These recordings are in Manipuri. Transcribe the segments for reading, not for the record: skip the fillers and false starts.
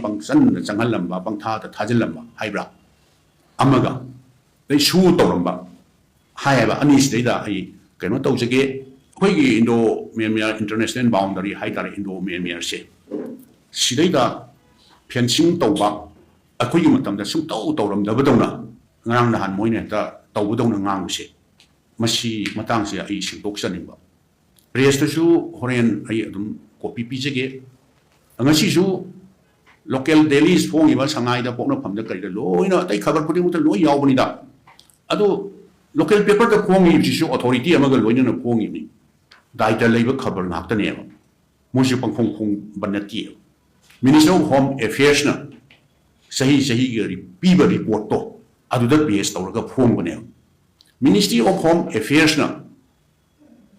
Pangchangda Changhalamba Changhalamba Hybra Amaga they Soo Tounaramba Hayaba Anisda I cannot Tozage Hoigi Indo Myanmar international boundary Haidar Indo Myanmar say Sideda Piancing Toba a Kuimatam the Soo Touram the Badona Nang the Han Moineta Tawudona Nangse Mashi Matangsia is Doxanimba. Rest to Horen Ayadum copy Pizage Angashu local dailies phone was Sangai the Pona Pam the law, they cover putting with the law Yawanida. Ado local paper the Pong issue authority among the Loyan of Pong evening. Died the labor cover not the name. Monsieur Pangkong Banati. Minister of Home Affairs. Sahi Piba report to Adu the base or the Pong Banel. Ministry of Home Affairs.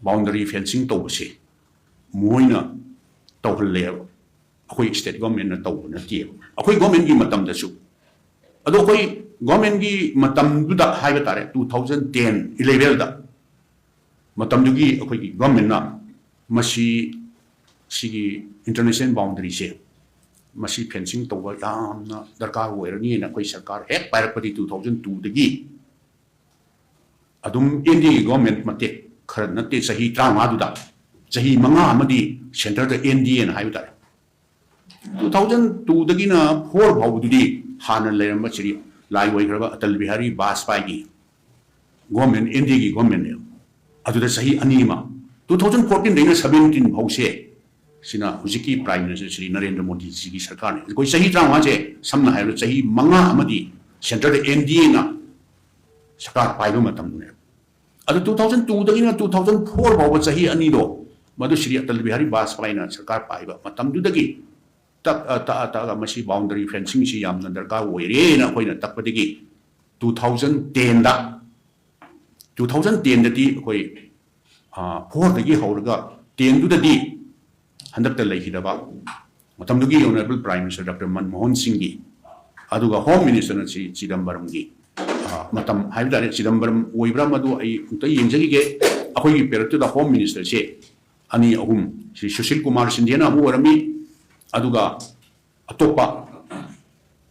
Boundary fencing to say Moina Towel level. A state government a town at you. A quick government give Matam the soup. A government give Matam Buda Hivatare 2010 11. Matam Dugi, a quick government now. Mashi Sigi international boundary say. Mashi fencing to the car where near a quick car head by 2002 the gee. Adum Indian government Mate. Currently, Sahi Tramaduda, Sahi Manga Amadi, Center the Indian Highway. 2002 the Gina, poor Baududi, Hana Lermachiri, Laiway, Talbihari, Bas Pagi, Government, Indigi government, Adu the Sahi Anima. 2014, they were 17 Hose, Sina Huziki Prime Minister Sri Narendra Modi Sigi Sarkani. Go Sahi Tramaje, Samna Sahi Manga Amadi, Center the Indiana, Sakar Paidomatam. At 2002, the 2004 was a he anido, Madusri at Talbihari Bas Pina, Sakar Paiba, Matam Dudagi, Mashi boundary fencing, she yams under Gaway, Point at Tapatigi, 2010 that 2010 the D, poor the Gi Holga, 10 to the D, and Dr. Lahidaba, Matam Dugi, Honorable Prime Minister Dr. Manmohan Singhi, Aduga Home Minister Chidambaramgi. Matam Haidar Chidambaram, Wibramadu, I Yinjagi, a holy period to the Home Minister say, Ani Ahum, she Sushil Kumar Sindiana, who are me, Aduga, Atopa,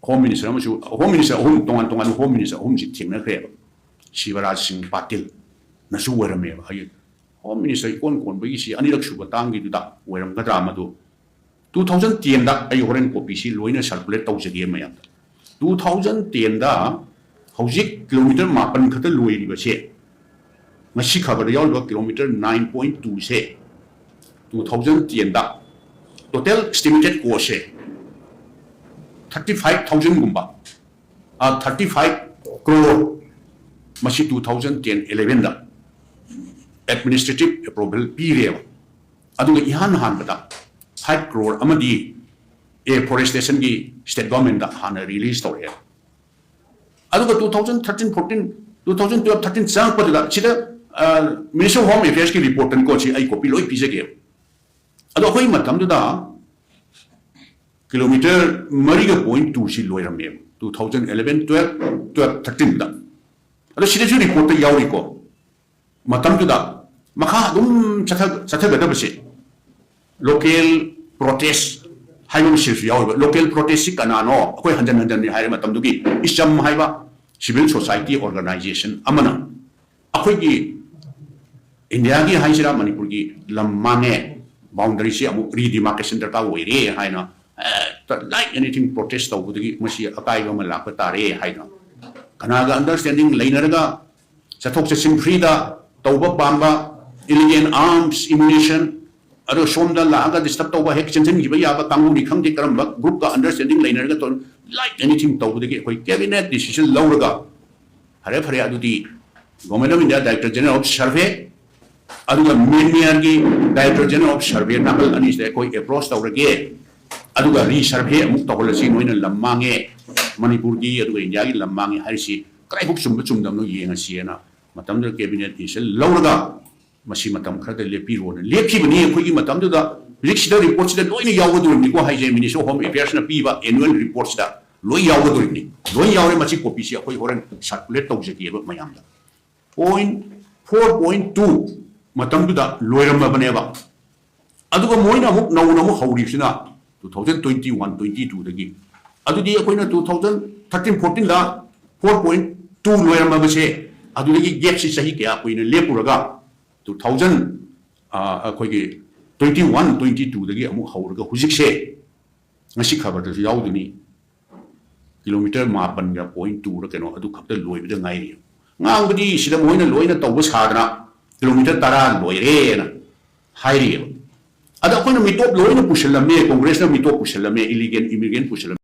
Home Minister, Home Minister, Tongan, Home Minister, Home Chitim, Shivaraj Singh Patil, Nasu were me, Home Minister, Kon Bisi, Anilak Subatangi to that, where Gadramadu. 2010 that I orange copy, Loina circulate thousand game. 2010 that. Howsik kilometer mapan kata luai di base. Masih khabar dia orang kilometer 9.2 se. 2010 dah. Total estimated cost se 35,000 gumba. 35 crore. Masih 2010-11 dah. Administrative approval period. Aduh ihan bata 5 crore amadi forestation ki state government dah hana release tau ya. Aduh 2013-14, 2012-13 sang pada cita Minister of Home Affairs ki report ko si ay copy loi pisa ke. Aduh koi matam tu dah kilometer mariga point 2 si loi ramai 2011-12-13 dah. Aduh cita tu report tu yau iko matam tu dah maka dum cata beda bersih local protest Haibam Sif Yaw, local protest Kanano, Koi Handan ni Haimatam Dugi, Isam Haiba, civil society organization, Amana. Akogi Indiagi Haisira Manipurgi, Lamane, boundaries, redemarcation that are way, Haina, like anything protest over the Mashi Akai Malapatare, Haina. Kanaga understanding Lainaraga, Satoxa Simprida, Tauba Bamba, illegal arms, ammunition. Ado somda laga disturb tauba hek chenchen giba yaba kangu ni khang de karamba group ka understanding liner ga ton like anything tauba de koi cabinet decision lauraga hare phare adu di government of India director general of survey adu ga Myanmar gi director general of survey nakal anis de koi approach taurage adu ga re survey amuk tawlasi noina lammange Manipur gi adu India gi lammange harisi kai buk sum dam no yenga siena matam de cabinet decision lauraga Masih matam kerja lepi roda, lepi begini, aku ini matam tu dah, riksida report sudah, loi ni yawa tu ni, aku hanya Minister of Home Affairs na piba annual report sudah, loi yawa tu ni, loi yawa ni masih kopi siapa, aku orang circulate tahu jadi apa macam dah. Point 4.2 matam tu dah loi ramai benda apa. Aduh kau moi namuk namu hauri sina, 2021-22 dagi adudi akoina 2013-14 da 4.2 loirama base adudagi gap si sahi kya akoina lepuraga 2000 akoigi 21-22 dagi amu hauraga hujikse ngasi khabar da yauduni kilometer mapan ga 0.2 ra keno adu khapta loibida ngai ngangbadi sida moina loina tawba sadana kilometer 10 loire na hairi ada akoina mitop loina pushallame congress na mitop pushallame illegal immigrant pushallame